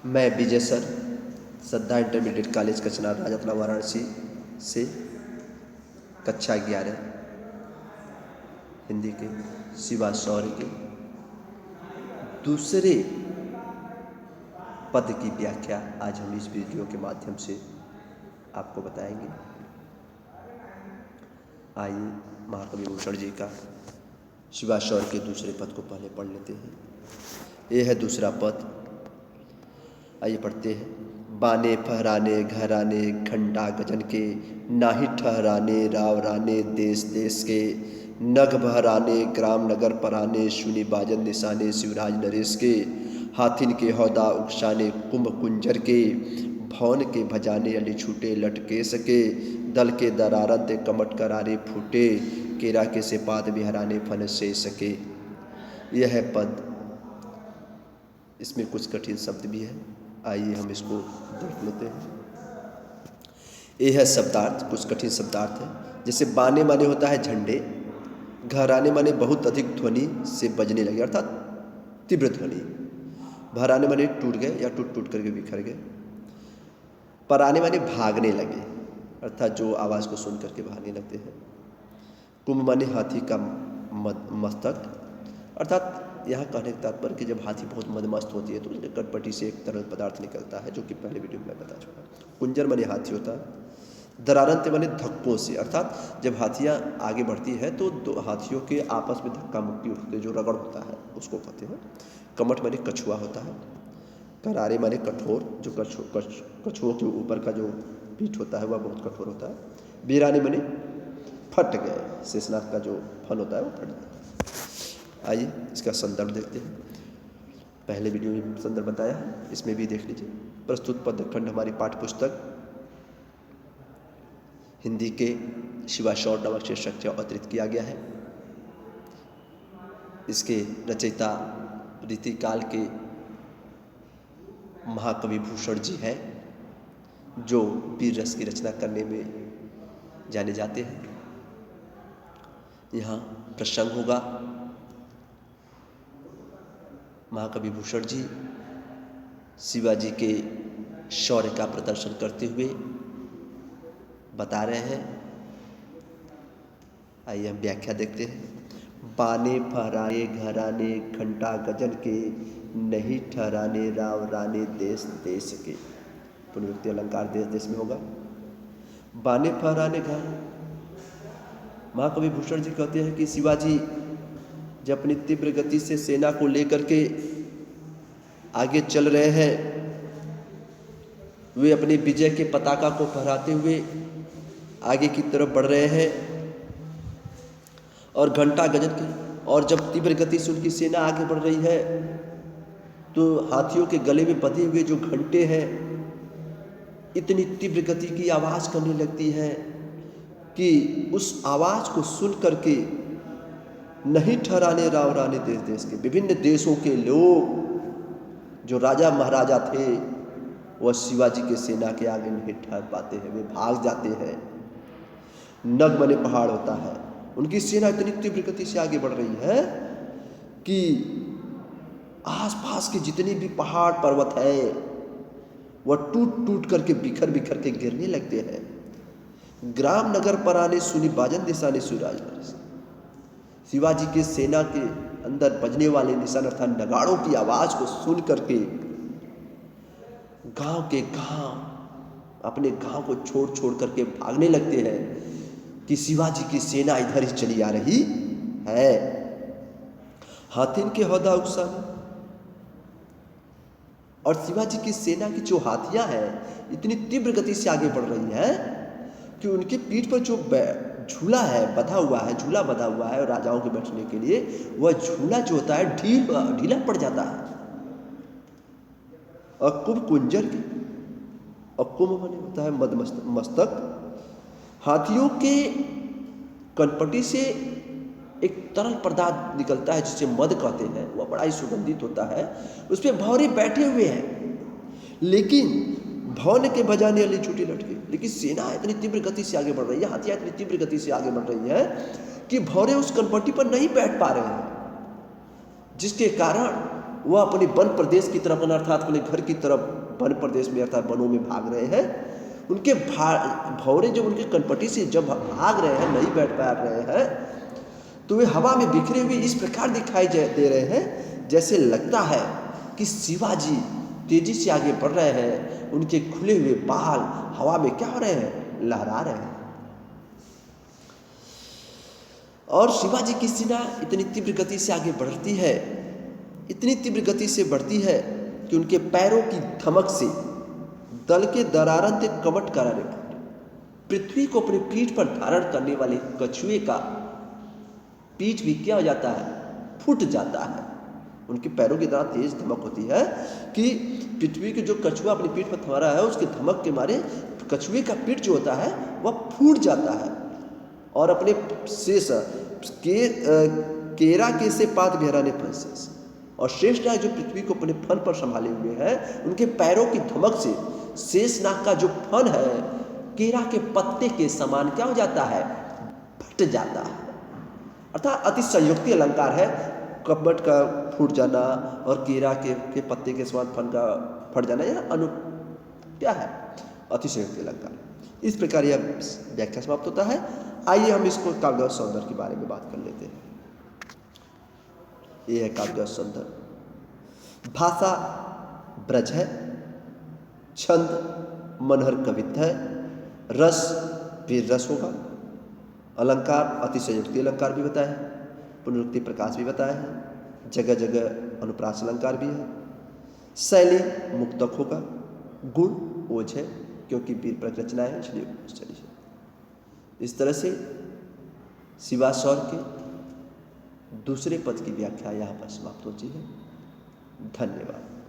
मैं विजय सर, श्रद्धा intermediate college कचनार राजतला वाराणसी से कक्षा 11 हिंदी के शिवा शौर्य के दूसरे पद की व्याख्या आज हम इस वीडियो के माध्यम से आपको बताएंगे। आइए महाकवि भूषण जी का शिवा शौर्य के दूसरे पद को पहले पढ़ लेते हैं। ये है दूसरा पद। आइए पढ़ते हैं। बाने फहराने घराने घंटा गजन के, नाही ठहराने राव राने देश देश के, नग बहराने ग्राम नगर पराने, सुनी बाजन निशाने शिवराज नरेश के, हाथिन के हौदा उकसाने कुंभ कुंजर के, भवन के भजाने अली छूटे लटके सके, दल के दरारत कमट करारे फूटे, केरा के सेपात बिहराने फन से सके। यह है पद। इसमें कुछ कठिन शब्द भी है, आइए हम इसको देख लेते हैं। यह है शब्दार्थ, कुछ कठिन शब्दार्थ है। जैसे बाने माने होता है झंडे, घराने माने बहुत अधिक ध्वनि से बजने लगे अर्थात तीव्र ध्वनि, भराने माने टूट गए या टूट टूट करके बिखर गए, पराने माने भागने लगे अर्थात जो आवाज़ को सुन करके भागने लगते हैं, कुंभ माने हाथी का मस्तक अर्थात यहाँ कहने का तात्पर्य कि जब हाथी बहुत मदमस्त होती है तो उसके कटपटी से एक तरल पदार्थ निकलता है, जो कि पहले वीडियो में मैं बता चुका। कुंजर माने हाथी होता है। दरारंत माने धक्कों से अर्थात जब हाथियाँ आगे बढ़ती है तो दो हाथियों के आपस में धक्का मुक्की उठते जो रगड़ होता है उसको कहते हैं। कमठ माने कछुआ होता है। करारे माने कठोर, जो कछुओं के ऊपर का जो पीठ होता है वह बहुत कठोर होता है। बीराने माने फट गए, शेषनाग का जो फल होता है वो फट गया। आइए इसका संदर्भ देखते हैं। पहले वीडियो में संदर्भ बताया है, इसमें भी देख लीजिए। प्रस्तुत पद्यखंड हमारी पाठ्य पुस्तक हिंदी के शिवा शौर्य नामक शीर्षक से अवतरित किया गया है। इसके रचयिता रीतिकाल के महाकवि भूषण जी हैं, जो वीर रस की रचना करने में जाने जाते हैं। यहाँ प्रसंग होगा महाकवि भूषण जी शिवाजी के शौर्य का प्रदर्शन करते हुए बता रहे हैं। आइए हम व्याख्या देखते हैं। बाने फहराने घराने घंटा गजन के, नहीं ठहराने राव राने देश देश के। पुनरुक्ति अलंकार देश देश में होगा। बाने फहराने घर, महाकवि भूषण जी कहते हैं कि शिवाजी जब अपनी तीव्र गति से सेना को लेकर के आगे चल रहे हैं, वे अपनी विजय के पताका को फहराते हुए आगे की तरफ बढ़ रहे हैं और घंटा गजन के, और जब तीव्र गति से उनकी सेना आगे बढ़ रही है तो हाथियों के गले में बंधे हुए जो घंटे हैं इतनी तीव्र गति की आवाज़ करने लगती है कि उस आवाज़ को सुन करके नहीं ठहराने राव राने देश देश के, विभिन्न देशों के लोग जो राजा महाराजा थे वह शिवाजी के सेना के आगे नहीं ठहर पाते हैं, वे भाग जाते हैं। नग बने पहाड़ होता है, उनकी सेना इतनी तीव्र गति से आगे बढ़ रही है कि आसपास के जितने भी पहाड़ पर्वत हैं वह टूट टूट करके बिखर बिखर के गिरने लगते हैं। ग्राम नगर पराने सुनी बाजन निशाने शिवराज नरेश। शिवाजी के सेना के अंदर बजने वाले निशान अर्थात नगाड़ों की आवाज़ को सुन करके गांव के गांव अपने गांव को छोड़ छोड़ करके भागने लगते हैं कि शिवाजी की सेना इधर ही चली आ रही है। हाथिन के हौदा उकसाने, और शिवाजी की सेना की जो हाथियां हैं इतनी तीव्र गति से आगे बढ़ रही हैं कि उनके पीठ पर जो झूला है बंधा हुआ है, झूला बंधा हुआ है राजाओं के बैठने के लिए, वह झूला जो होता है ढीला पड़ जाता है। और कुंभ कुंजर के, और कुंभ माने होता है मस्तक, हाथियों के कनपटी से एक तरल पदार्थ निकलता है जिसे मद कहते हैं, वह बड़ा ही सुगंधित होता है। उस पर भौरे बैठे हुए हैं, लेकिन भवन के बजाने वाली छूटी लटके, लेकिन सेना इतनी तीव्र गति से आगे बढ़ रही है, हाथियां इतनी तीव्र गति से आगे बढ़ रही है कि भौरे उस कनपट्टी पर नहीं बैठ पा रहे हैं, जिसके कारण वह अपने वन प्रदेश की तरफ अर्थात अपने घर की तरफ वन प्रदेश में अर्थात वनों में भाग रहे हैं। उनके भौरे जब उनके कनपटी से जब भाग रहे हैं, नहीं बैठ पा रहे हैं, तो वे हवा में बिखरे हुए इस प्रकार दिखाई दे रहे हैं जैसे लगता है कि शिवाजी तेजी से आगे बढ़ रहे हैं। उनके खुले हुए बाल हवा में क्या हो रहे हैं, लहरा रहे हैं। और शिवाजी की सेना इतनी तीव्र गति से आगे बढ़ती है, इतनी तीव्र गति से बढ़ती है कि उनके पैरों की धमक से दल के दरारते कमट कराने पृथ्वी को अपनी पीठ पर धारण करने वाले कछुए का पीठ भी क्या हो जाता है, फूट जाता है। उनके पैरों की तरह तेज धमक होती है कि पृथ्वी के जो कछुआ अपनी पीठ पर थमा रहा है, उसके धमक के मारे कछुए का पीठ जो होता है वह फूट जाता है और अपने शेष केरा के से पात बिहराने पर शेष और श्रेष्ठ नाग जो पृथ्वी को अपने फन पर संभाले हुए हैं, उनके पैरों की धमक से शेष नाग का जो फन है केरा के पत्ते के समान क्या हो जाता है, फट जाता है। अर्थात अति संयुक्ति अलंकार है, कपट का फूट जाना और केरा के पत्ते के समान फन का फट जाना, यह क्या है, अतिशयोक्ति अलंकार। इस प्रकार यह व्याख्या समाप्त होता है। आइए हम इसको काव्य सौंदर्य के बारे में बात कर लेते हैं। यह है काव्य सौंदर्य। भाषा ब्रज है, छंद मनहर कवित्व है, रस वीर रस होगा, अलंकार अतिशयोक्ति अलंकार भी बताया है, पुनरुक्ति प्रकाश भी बताया है, जगह जगह अनुप्रास अलंकार भी है, शैली मुक्तक होगा, गुण ओज है क्योंकि वीर प्ररचना है इसलिए चली है। इस तरह से शिवाशौर के दूसरे पद की व्याख्या यहाँ पर समाप्त होती है। धन्यवाद।